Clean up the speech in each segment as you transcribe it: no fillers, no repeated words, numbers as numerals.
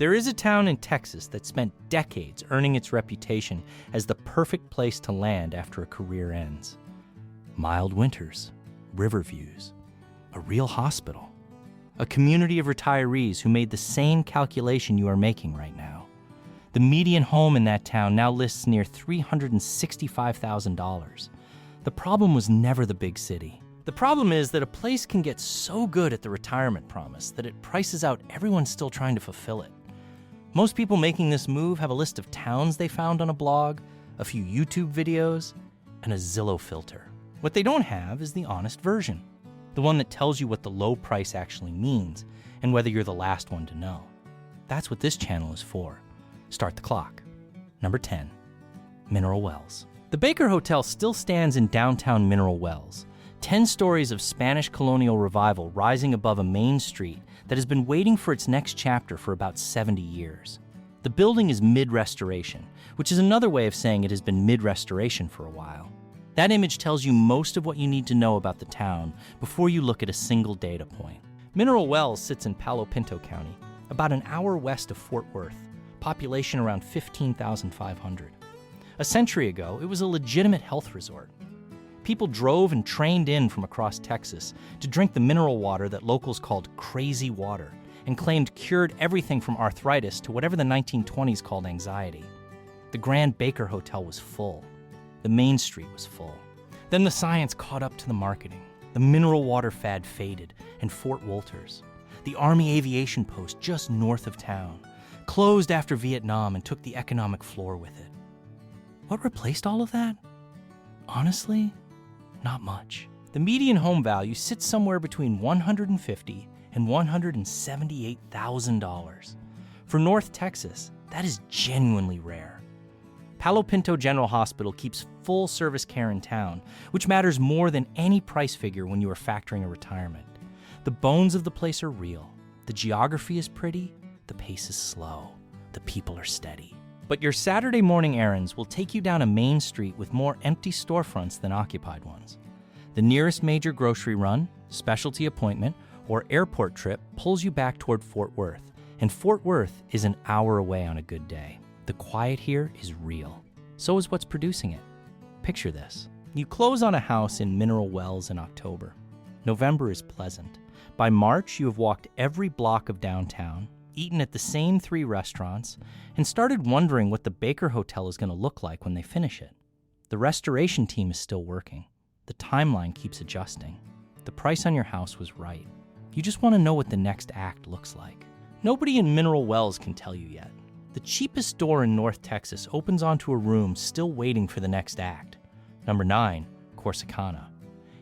There is a town in Texas that spent decades earning its reputation as the perfect place to land after a career ends. Mild winters, river views, a real hospital, a community of retirees who made the same calculation you are making right now. The median home in that town now lists near $365,000. The problem was never the big city. The problem is that a place can get so good at the retirement promise that it prices out everyone still trying to fulfill it. Most people making this move have a list of towns they found on a blog, a few YouTube videos, and a Zillow filter. What they don't have is the honest version, the one that tells you what the low price actually means and whether you're the last one to know. That's what this channel is for. Start the clock. Number 10, Mineral Wells. The Baker Hotel still stands in downtown Mineral Wells, 10 stories of Spanish colonial revival rising above a main street that has been waiting for its next chapter for about 70 years. The building is mid-restoration, which is another way of saying it has been mid-restoration for a while. That image tells you most of what you need to know about the town before you look at a single data point. Mineral Wells sits in Palo Pinto County, about an hour west of Fort Worth, population around 15,500. A century ago, it was a legitimate health resort. People drove and trained in from across Texas to drink the mineral water that locals called crazy water and claimed cured everything from arthritis to whatever the 1920s called anxiety. The Grand Baker Hotel was full. The main street was full. Then the science caught up to the marketing. The mineral water fad faded, and Fort Wolters, the Army Aviation Post just north of town, closed after Vietnam and took the economic floor with it. What replaced all of that? Honestly, not much. The median home value sits somewhere between $150,000 and $178,000. For North Texas, that is genuinely rare. Palo Pinto General Hospital keeps full-service care in town, which matters more than any price figure when you are factoring a retirement. The bones of the place are real. The geography is pretty. The pace is slow. The people are steady. But your Saturday morning errands will take you down a main street with more empty storefronts than occupied ones. The nearest major grocery run, specialty appointment, or airport trip pulls you back toward Fort Worth, and Fort Worth is an hour away on a good day. The quiet here is real. So is what's producing it. Picture this. You close on a house in Mineral Wells in October. November is pleasant. By March, you have walked every block of downtown, eaten at the same 3 restaurants, and started wondering what the Baker Hotel is going to look like when they finish it. The restoration team is still working. The timeline keeps adjusting. The price on your house was right. You just want to know what the next act looks like. Nobody in Mineral Wells can tell you yet. The cheapest door in North Texas opens onto a room still waiting for the next act. Number 9, Corsicana.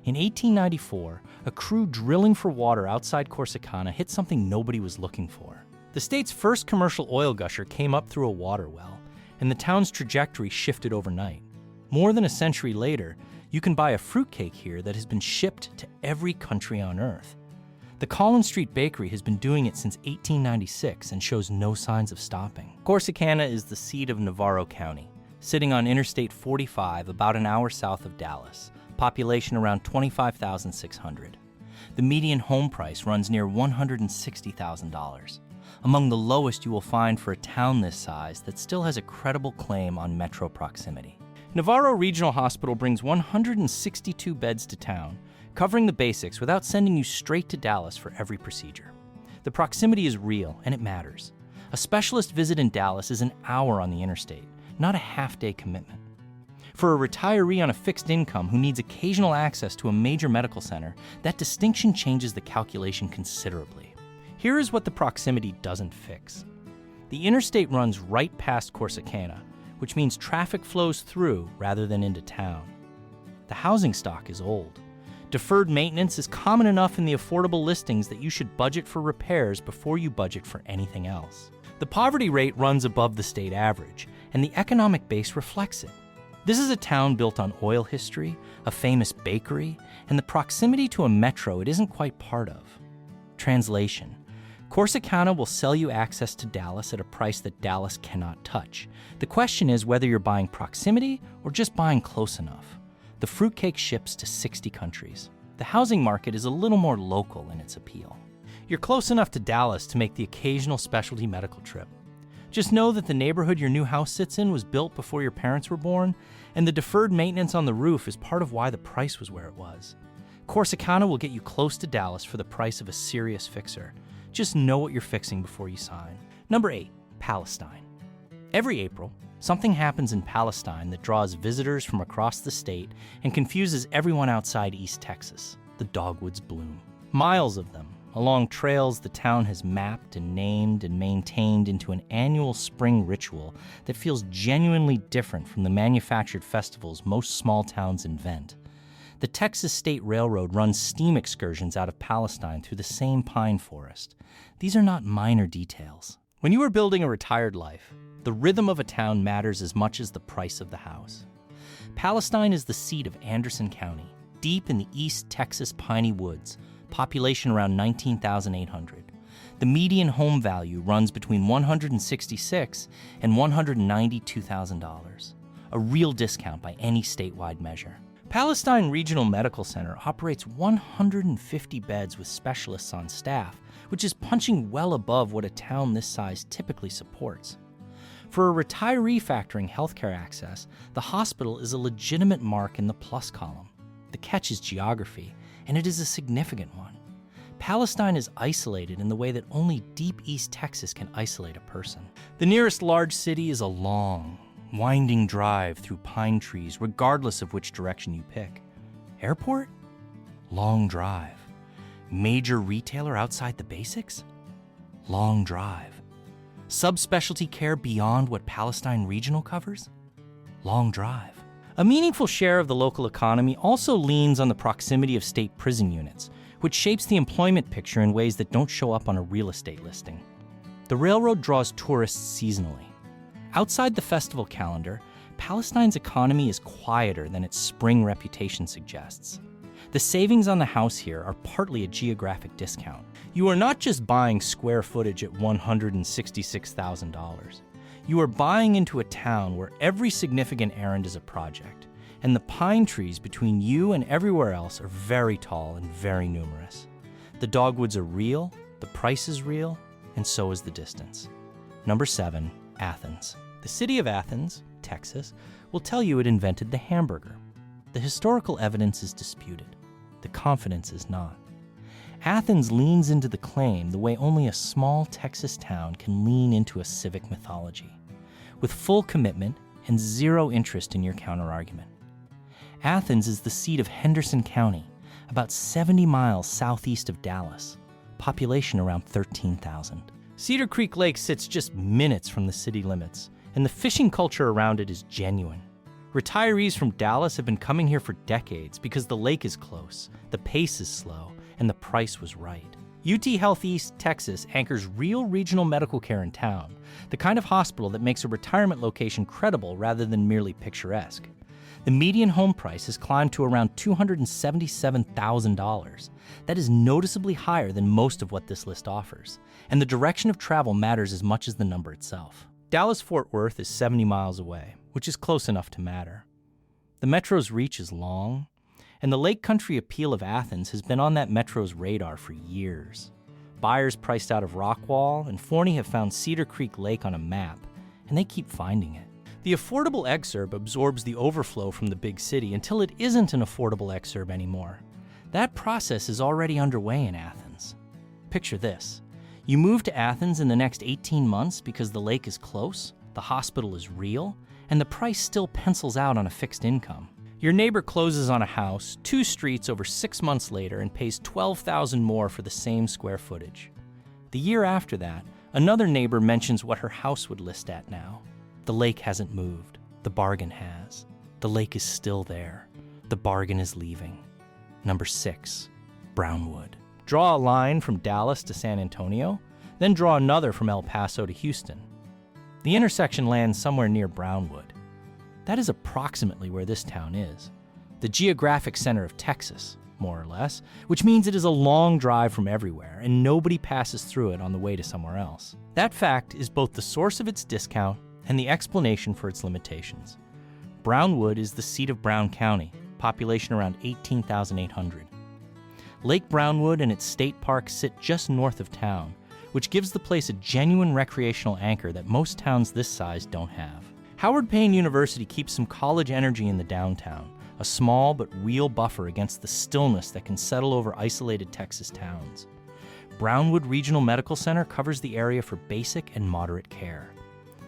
In 1894, a crew drilling for water outside Corsicana hit something nobody was looking for. The state's first commercial oil gusher came up through a water well, and the town's trajectory shifted overnight. More than a century later, you can buy a fruitcake here that has been shipped to every country on Earth. The Collins Street Bakery has been doing it since 1896 and shows no signs of stopping. Corsicana is the seat of Navarro County, sitting on Interstate 45 about an hour south of Dallas, population around 25,600. The median home price runs near $160,000, among the lowest you will find for a town this size that still has a credible claim on metro proximity. Navarro Regional Hospital brings 162 beds to town, covering the basics without sending you straight to Dallas for every procedure. The proximity is real, and it matters. A specialist visit in Dallas is an hour on the interstate, not a half-day commitment. For a retiree on a fixed income who needs occasional access to a major medical center, that distinction changes the calculation considerably. Here is what the proximity doesn't fix. The interstate runs right past Corsicana, which means traffic flows through rather than into town. The housing stock is old. Deferred maintenance is common enough in the affordable listings that you should budget for repairs before you budget for anything else. The poverty rate runs above the state average, and the economic base reflects it. This is a town built on oil history, a famous bakery, and the proximity to a metro it isn't quite part of. Translation: Corsicana will sell you access to Dallas at a price that Dallas cannot touch. The question is whether you're buying proximity or just buying close enough. The fruitcake ships to 60 countries. The housing market is a little more local in its appeal. You're close enough to Dallas to make the occasional specialty medical trip. Just know that the neighborhood your new house sits in was built before your parents were born, and the deferred maintenance on the roof is part of why the price was where it was. Corsicana will get you close to Dallas for the price of a serious fixer. Just know what you're fixing before you sign. Number 8, Palestine. Every April, something happens in Palestine that draws visitors from across the state and confuses everyone outside East Texas. The dogwoods bloom. Miles of them, along trails the town has mapped and named and maintained into an annual spring ritual that feels genuinely different from the manufactured festivals most small towns invent. The Texas State Railroad runs steam excursions out of Palestine through the same pine forest. These are not minor details. When you are building a retired life, the rhythm of a town matters as much as the price of the house. Palestine is the seat of Anderson County, deep in the East Texas piney woods, population around 19,800. The median home value runs between $166,000 and $192,000, a real discount by any statewide measure. Palestine Regional Medical Center operates 150 beds with specialists on staff, which is punching well above what a town this size typically supports. For a retiree factoring healthcare access, the hospital is a legitimate mark in the plus column. The catch is geography, and it is a significant one. Palestine is isolated in the way that only deep East Texas can isolate a person. The nearest large city is a long, winding drive through pine trees, regardless of which direction you pick. Airport? Long drive. Major retailer outside the basics? Long drive. Subspecialty care beyond what Palestine Regional covers? Long drive. A meaningful share of the local economy also leans on the proximity of state prison units, which shapes the employment picture in ways that don't show up on a real estate listing. The railroad draws tourists seasonally. Outside the festival calendar, Palestine's economy is quieter than its spring reputation suggests. The savings on the house here are partly a geographic discount. You are not just buying square footage at $166,000. You are buying into a town where every significant errand is a project, and the pine trees between you and everywhere else are very tall and very numerous. The dogwoods are real, the price is real, and so is the distance. Number 7, Athens. The city of Athens, Texas, will tell you it invented the hamburger. The historical evidence is disputed. The confidence is not. Athens leans into the claim the way only a small Texas town can lean into a civic mythology, with full commitment and zero interest in your counterargument. Athens is the seat of Henderson County, about 70 miles southeast of Dallas, population around 13,000. Cedar Creek Lake sits just minutes from the city limits, and the fishing culture around it is genuine. Retirees from Dallas have been coming here for decades because the lake is close, the pace is slow, and the price was right. UT Health East Texas anchors real regional medical care in town, the kind of hospital that makes a retirement location credible rather than merely picturesque. The median home price has climbed to around $277,000. That is noticeably higher than most of what this list offers, and the direction of travel matters as much as the number itself. Dallas-Fort Worth is 70 miles away, which is close enough to matter. The metro's reach is long, and the lake country appeal of Athens has been on that metro's radar for years. Buyers priced out of Rockwall and Forney have found Cedar Creek Lake on a map, and they keep finding it. The affordable exurb absorbs the overflow from the big city until it isn't an affordable exurb anymore. That process is already underway in Athens. Picture this. You move to Athens in the next 18 months because the lake is close, the hospital is real, and the price still pencils out on a fixed income. Your neighbor closes on a house 2 streets over 6 months later and pays $12,000 more for the same square footage. The year after that, another neighbor mentions what her house would list at now. The lake hasn't moved. The bargain has. The lake is still there. The bargain is leaving. Number 6, Brownwood. Draw a line from Dallas to San Antonio, then draw another from El Paso to Houston. The intersection lands somewhere near Brownwood. That is approximately where this town is, the geographic center of Texas, more or less, which means it is a long drive from everywhere, and nobody passes through it on the way to somewhere else. That fact is both the source of its discount and the explanation for its limitations. Brownwood is the seat of Brown County, population around 18,800. Lake Brownwood and its state park sit just north of town, which gives the place a genuine recreational anchor that most towns this size don't have. Howard Payne University keeps some college energy in the downtown, a small but real buffer against the stillness that can settle over isolated Texas towns. Brownwood Regional Medical Center covers the area for basic and moderate care.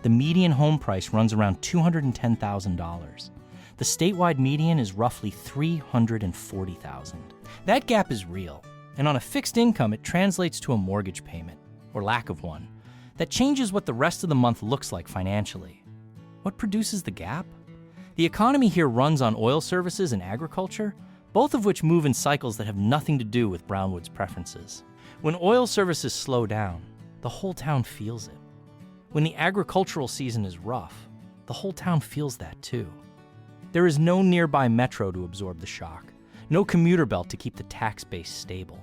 The median home price runs around $210,000. The statewide median is roughly $340,000. That gap is real, and on a fixed income, it translates to a mortgage payment, or lack of one, that changes what the rest of the month looks like financially. What produces the gap? The economy here runs on oil services and agriculture, both of which move in cycles that have nothing to do with Brownwood's preferences. When oil services slow down, the whole town feels it. When the agricultural season is rough, the whole town feels that too. There is no nearby metro to absorb the shock, no commuter belt to keep the tax base stable.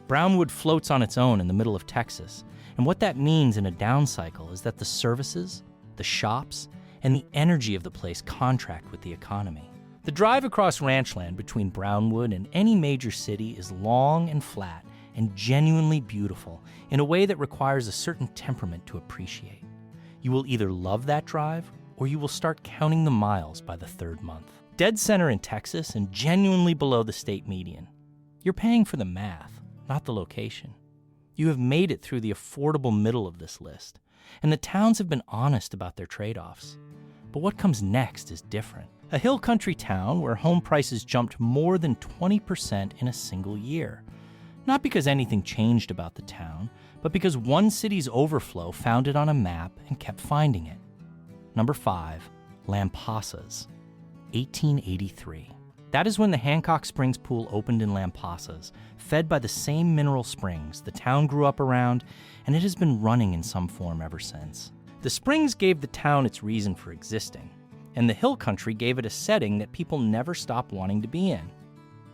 Brownwood floats on its own in the middle of Texas, and what that means in a down cycle is that the services, the shops, and the energy of the place contract with the economy. The drive across ranchland between Brownwood and any major city is long and flat and genuinely beautiful in a way that requires a certain temperament to appreciate. You will either love that drive or you will start counting the miles by the third month. Dead center in Texas and genuinely below the state median. You're paying for the math, not the location. You have made it through the affordable middle of this list, and the towns have been honest about their trade-offs. But what comes next is different. A hill country town where home prices jumped more than 20% in a single year. Not because anything changed about the town, but because one city's overflow found it on a map and kept finding it. Number 5, Lampasas, 1883. That is when the Hancock Springs Pool opened in Lampasas, fed by the same mineral springs the town grew up around, and it has been running in some form ever since. The springs gave the town its reason for existing, and the hill country gave it a setting that people never stop wanting to be in.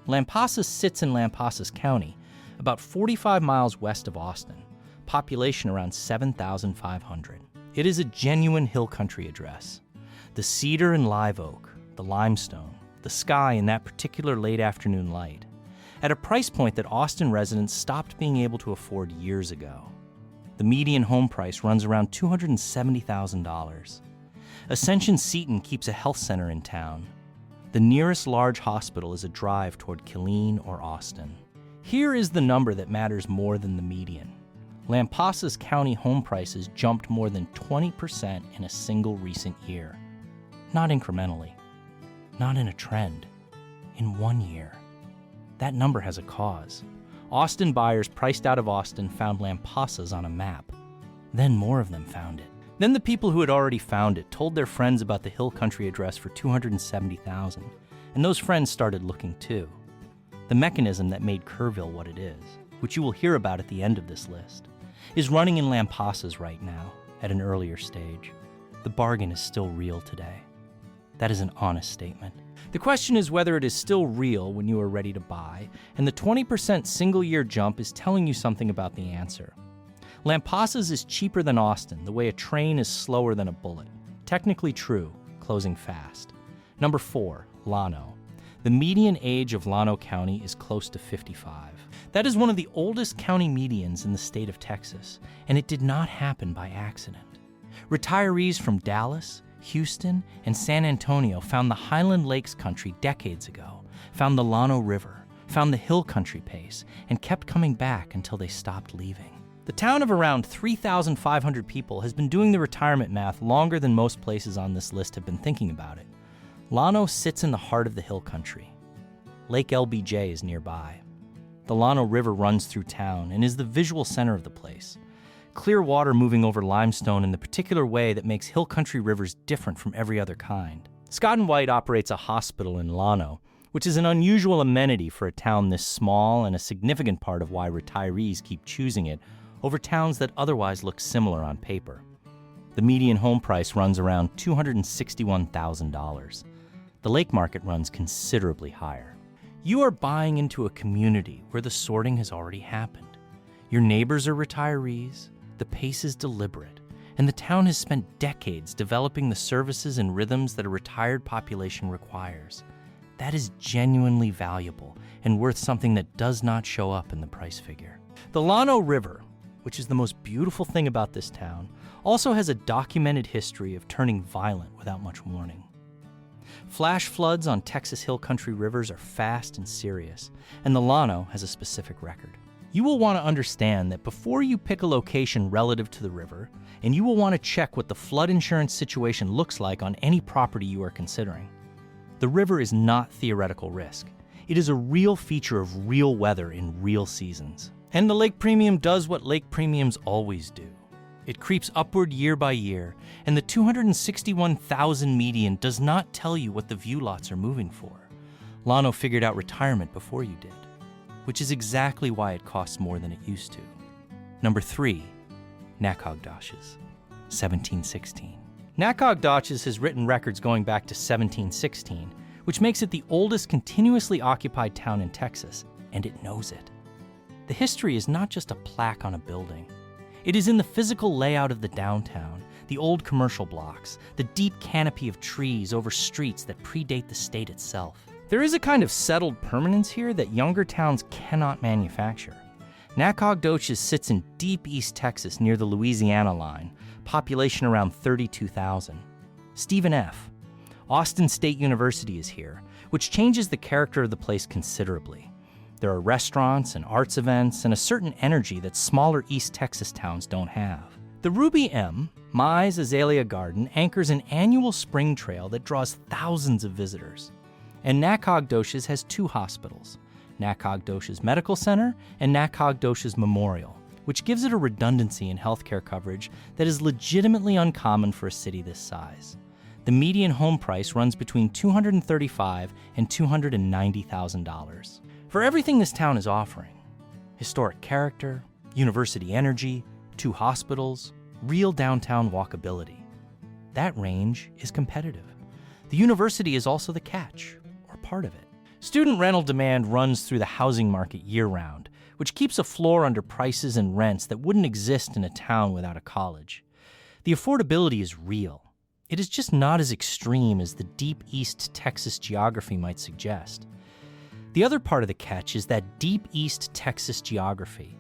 Lampasas sits in Lampasas County, about 45 miles west of Austin, population around 7,500. It is a genuine hill country address. The cedar and live oak, the limestone, the sky in that particular late afternoon light, at a price point that Austin residents stopped being able to afford years ago. The median home price runs around $270,000. Ascension Seton keeps a health center in town. The nearest large hospital is a drive toward Killeen or Austin. Here is the number that matters more than the median. Lampasas County home prices jumped more than 20% in a single recent year. Not incrementally, not in a trend, in 1 year. That number has a cause. Austin buyers priced out of Austin found Lampasas on a map. Then more of them found it. Then the people who had already found it told their friends about the hill country address for $270,000, and those friends started looking too. The mechanism that made Kerrville what it is, which you will hear about at the end of this list, is running in Lampasas right now, at an earlier stage. The bargain is still real today. That is an honest statement. The question is whether it is still real when you are ready to buy, and the 20% single-year jump is telling you something about the answer. Lampasas is cheaper than Austin, the way a train is slower than a bullet. Technically true, closing fast. Number 4, Llano. The median age of Llano County is close to 55. That is one of the oldest county medians in the state of Texas, and it did not happen by accident. Retirees from Dallas, Houston, and San Antonio found the Highland Lakes country decades ago, found the Llano River, found the hill country pace, and kept coming back until they stopped leaving. The town of around 3,500 people has been doing the retirement math longer than most places on this list have been thinking about it. Llano sits in the heart of the hill country. Lake LBJ is nearby. The Llano River runs through town and is the visual center of the place. Clear water moving over limestone in the particular way that makes hill country rivers different from every other kind. Scott & White operates a hospital in Llano, which is an unusual amenity for a town this small and a significant part of why retirees keep choosing it over towns that otherwise look similar on paper. The median home price runs around $261,000. The lake market runs considerably higher. You are buying into a community where the sorting has already happened. Your neighbors are retirees, the pace is deliberate, and the town has spent decades developing the services and rhythms that a retired population requires. that is genuinely valuable and worth something that does not show up in the price figure. The Llano River, which is the most beautiful thing about this town, also has a documented history of turning violent without much warning. Flash floods on Texas Hill Country rivers are fast and serious, and the Llano has a specific record. You will want to understand that before you pick a location relative to the river, and you will want to check what the flood insurance situation looks like on any property you are considering. The river is not theoretical risk. It is a real feature of real weather in real seasons. And the lake premium does what lake premiums always do. It creeps upward year by year, and the 261,000 median does not tell you what the view lots are moving for. Llano figured out retirement before you did, which is exactly why it costs more than it used to. Number 3, Nacogdoches, 1716. Nacogdoches has written records going back to 1716, which makes it the oldest continuously occupied town in Texas, and it knows it. The history is not just a plaque on a building. It is in the physical layout of the downtown, the old commercial blocks, the deep canopy of trees over streets that predate the state itself. There is a kind of settled permanence here that younger towns cannot manufacture. Nacogdoches sits in deep East Texas near the Louisiana line, population around 32,000. Stephen F. Austin State University is here, which changes the character of the place considerably. There are restaurants and arts events and a certain energy that smaller East Texas towns don't have. The Ruby M. Mize Azalea Garden anchors an annual spring trail that draws thousands of visitors. And Nacogdoches has 2 hospitals, Nacogdoches Medical Center and Nacogdoches Memorial, which gives it a redundancy in healthcare coverage that is legitimately uncommon for a city this size. The median home price runs between $235,000 and $290,000. For everything this town is offering, historic character, university energy, 2 hospitals, real downtown walkability, that range is competitive. The university is also the catch, or part of it. Student rental demand runs through the housing market year-round, which keeps a floor under prices and rents that wouldn't exist in a town without a college. The affordability is real. It is just not as extreme as the deep East Texas geography might suggest. The other part of the catch is that deep East Texas geography.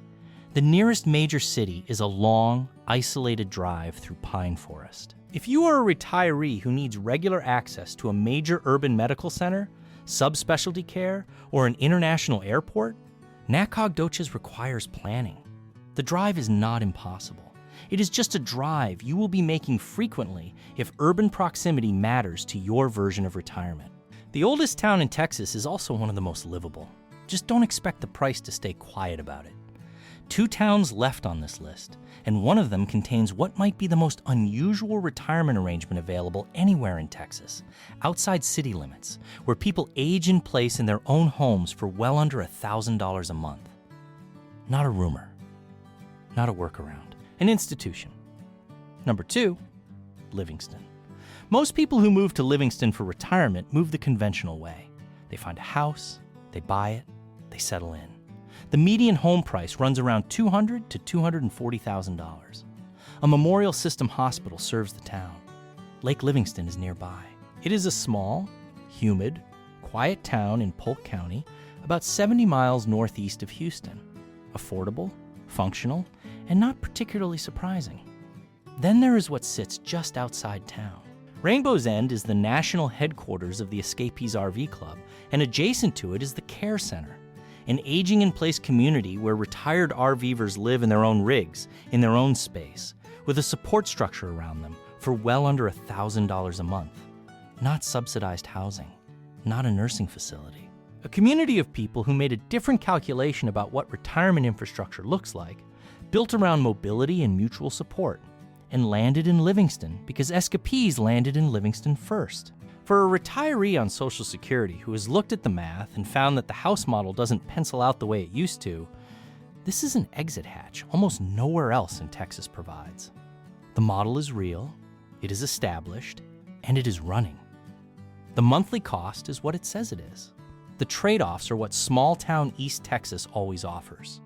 The nearest major city is a long, isolated drive through pine forest. If you are a retiree who needs regular access to a major urban medical center, subspecialty care, or an international airport, Nacogdoches requires planning. The drive is not impossible. It is just a drive you will be making frequently if urban proximity matters to your version of retirement. The oldest town in Texas is also one of the most livable. Just don't expect the price to stay quiet about it. 2 towns left on this list, and one of them contains what might be the most unusual retirement arrangement available anywhere in Texas, outside city limits, where people age in place in their own homes for well under $1,000 a month. Not a rumor, not a workaround, an institution. Number 2, Livingston. Most people who move to Livingston for retirement move the conventional way. They find a house, they buy it, they settle in. The median home price runs around $200,000 to $240,000. A Memorial System hospital serves the town. Lake Livingston is nearby. It is a small, humid, quiet town in Polk County, about 70 miles northeast of Houston. Affordable, functional, and not particularly surprising. Then there is what sits just outside town. Rainbow's End is the national headquarters of the Escapees RV Club, and adjacent to it is the Care Center, an aging-in-place community where retired RVers live in their own rigs, in their own space, with a support structure around them for well under $1,000 a month. Not subsidized housing, not a nursing facility. A community of people who made a different calculation about what retirement infrastructure looks like, built around mobility and mutual support, and landed in Livingston because Escapees landed in Livingston first. For a retiree on Social Security who has looked at the math and found that the house model doesn't pencil out the way it used to, this is an exit hatch almost nowhere else in Texas provides. The model is real, it is established, and it is running. The monthly cost is what it says it is. The trade-offs are what small-town East Texas always offers.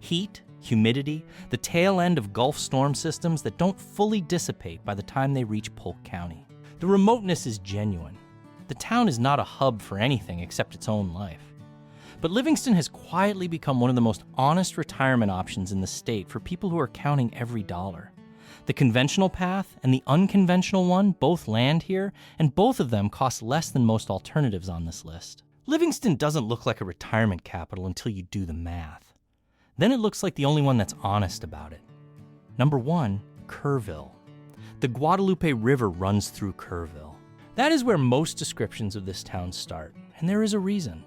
Heat, humidity, the tail end of Gulf storm systems that don't fully dissipate by the time they reach Polk County. The remoteness is genuine. The The town is not a hub for anything except its own life. But Livingston has quietly become one of the most honest retirement options in the state for people who are counting every dollar. The conventional path and the unconventional one both land here, and both of them cost less than most alternatives on this list. Livingston doesn't look like a retirement capital until you do the math. Then it looks like the only one that's honest about it. Number 1, Kerrville. The Guadalupe River runs through Kerrville. That is where most descriptions of this town start, and there is a reason.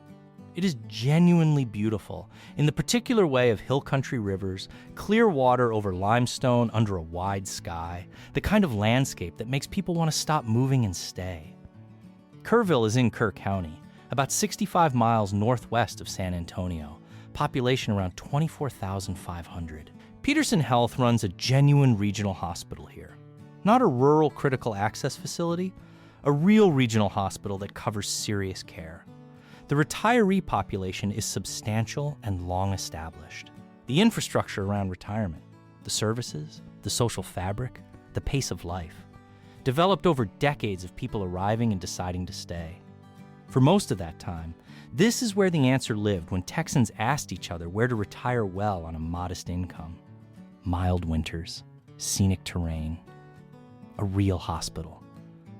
It is genuinely beautiful in the particular way of hill country rivers, clear water over limestone under a wide sky, the kind of landscape that makes people want to stop moving and stay. Kerrville is in Kerr County, about 65 miles northwest of San Antonio, population around 24,500. Peterson Health runs a genuine regional hospital here. Not a rural critical access facility, a real regional hospital that covers serious care. The retiree population is substantial and long established. The infrastructure around retirement, the services, the social fabric, the pace of life, developed over decades of people arriving and deciding to stay. For most of that time, this is where the answer lived when Texans asked each other where to retire well on a modest income. Mild winters, scenic terrain, a real hospital,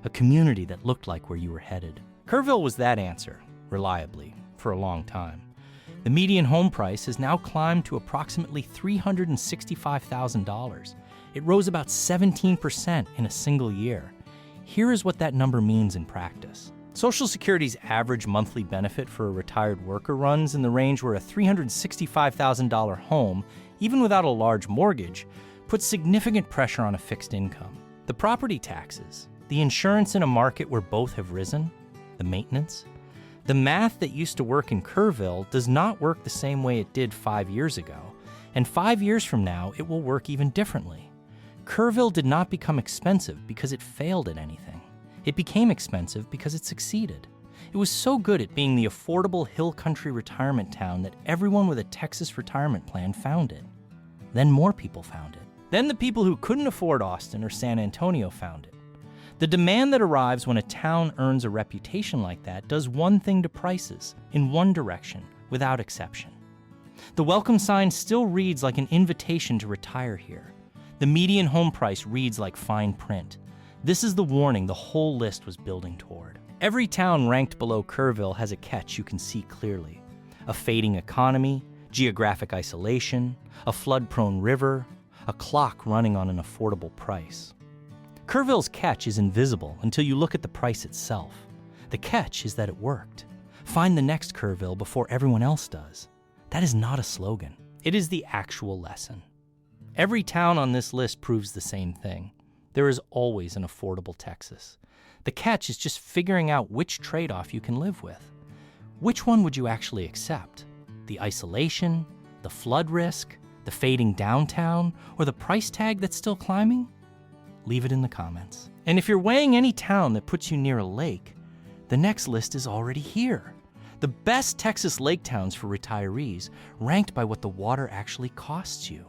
a community that looked like where you were headed. Kerrville was that answer, reliably, for a long time. The median home price has now climbed to approximately $365,000. It rose about 17% in a single year. Here is what that number means in practice. Social Security's average monthly benefit for a retired worker runs in the range where a $365,000 home, even without a large mortgage, puts significant pressure on a fixed income. The property taxes, the insurance in a market where both have risen, the maintenance. The math that used to work in Kerrville does not work the same way it did 5 years ago, and 5 years from now it will work even differently. Kerrville did not become expensive because it failed at anything. It became expensive because it succeeded. It was so good at being the affordable hill country retirement town that everyone with a Texas retirement plan found it. Then more people found it. Then the people who couldn't afford Austin or San Antonio found it. The demand that arrives when a town earns a reputation like that does one thing to prices, in one direction, without exception. The welcome sign still reads like an invitation to retire here. The median home price reads like fine print. This is the warning the whole list was building toward. Every town ranked below Kerrville has a catch you can see clearly. A fading economy, geographic isolation, a flood-prone river, a clock running on an affordable price. Kerrville's catch is invisible until you look at the price itself. The catch is that it worked. Find the next Kerrville before everyone else does. That is not a slogan. It is the actual lesson. Every town on this list proves the same thing. There is always an affordable Texas. The catch is just figuring out which trade-off you can live with. Which one would you actually accept? The isolation, the flood risk, the fading downtown, or the price tag that's still climbing? Leave it in the comments. And if you're weighing any town that puts you near a lake, the next list is already here. The best Texas lake towns for retirees, ranked by what the water actually costs you.